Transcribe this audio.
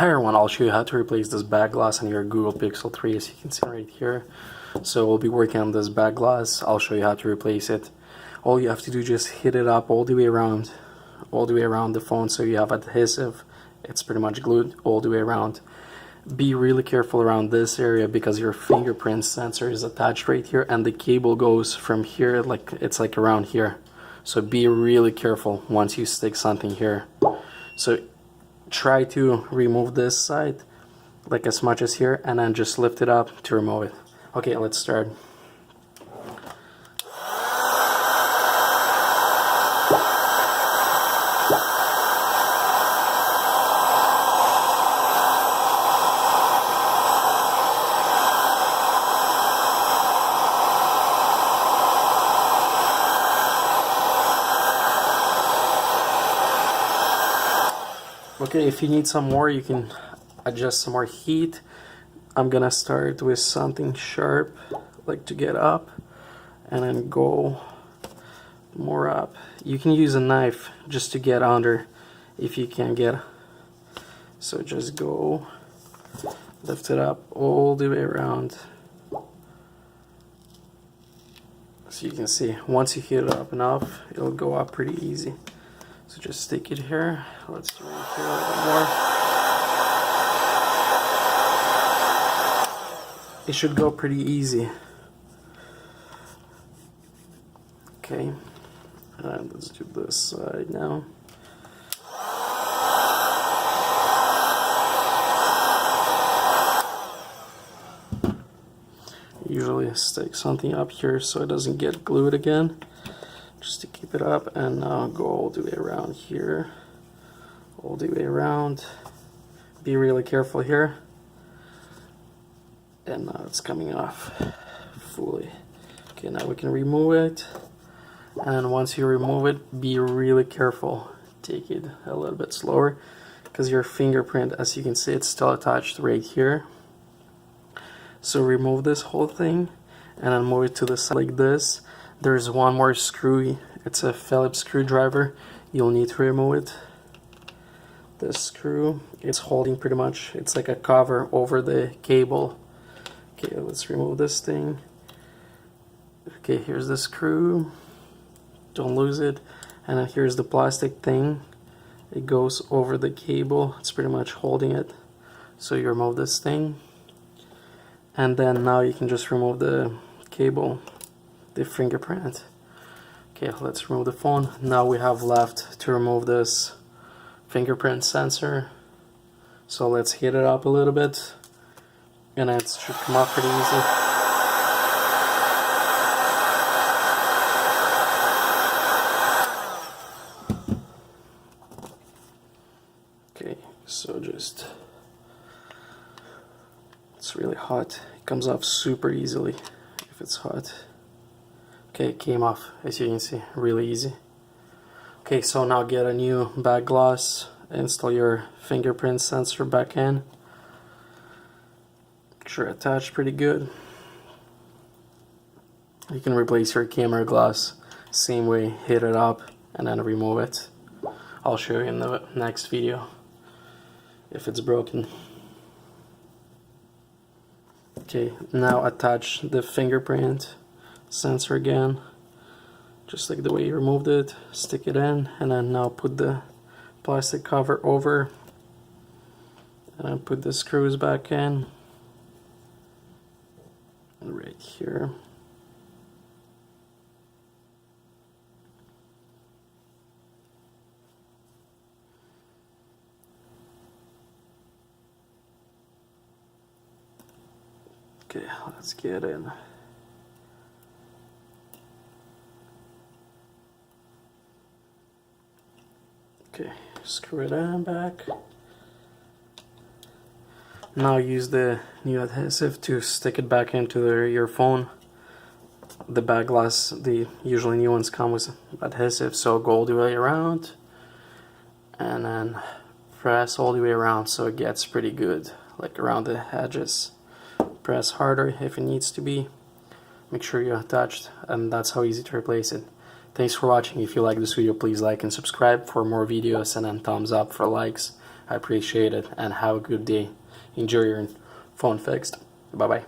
Hi everyone, I'll show you how to replace this back glass on your Google Pixel 3, as you can see right here. So we'll be working on this back glass. I'll show you how to replace it. All you have to do is just hit it up all the way around the phone, so you have adhesive. It's pretty much glued all the way around. Be really careful around this area because your fingerprint sensor is attached right here, and the cable goes from here, like it's like around here. So be really careful once you stick something here. So try to remove this side like as much as here, and then just lift it up to remove it. Okay, let's start. Okay, if you need some more, you can adjust some more heat. I'm gonna start with something sharp, like to get up, and then go more up. You can use a knife just to get under if you can't get. So just go, lift it up all the way around. So you can see, once you heat it up enough, it'll go up pretty easy. So just stick it here. Let's do it here a little bit more. It should go pretty easy. Okay, and let's do this side now. Usually stick something up here so it doesn't get glued again, just to keep it up. And now go all the way around here, all the way around. Be really careful here. And now it's coming off fully. Okay, now we can remove it. And once you remove it, be really careful. Take it a little bit slower, because your fingerprint, as you can see, it's still attached right here. So remove this whole thing and then move it to the side like this. There's one more screw. It's a Phillips screwdriver. You'll need to remove it. This screw, it's holding pretty much, it's like a cover over the cable. Okay, let's remove this thing. Okay, here's the screw. Don't lose it. And then here's the plastic thing. It goes over the cable. It's pretty much holding it. So you remove this thing. And then now you can just remove the cable, the fingerprint. Okay, let's remove the phone. Now we have left to remove this fingerprint sensor. So let's heat it up a little bit, and it should come off pretty easy. Okay, so just, it's really hot. It comes off super easily if it's hot. Okay, it came off, as you can see, really easy. Okay, so now get a new back glass, install your fingerprint sensor back in. Make sure it's attached pretty good. You can replace your camera glass same way, hit it up and then remove it. I'll show you in the next video if it's broken. Okay, now attach the fingerprint sensor again, just like the way you removed it. Stick it in, and then now put the plastic cover over, and then put the screws back in right here. Okay, let's get in. Okay, screw it in back. Now use the new adhesive to stick it back into your phone. The back glass, the usually new ones come with adhesive, so go all the way around and then press all the way around so it gets pretty good, like around the edges. Press harder if it needs to be. Make sure you're attached, and that's how easy to replace it. Thanks for watching. If you like this video, please like and subscribe for more videos, and then thumbs up for likes. I appreciate it, and have a good day. Enjoy your phone fixed. Bye bye.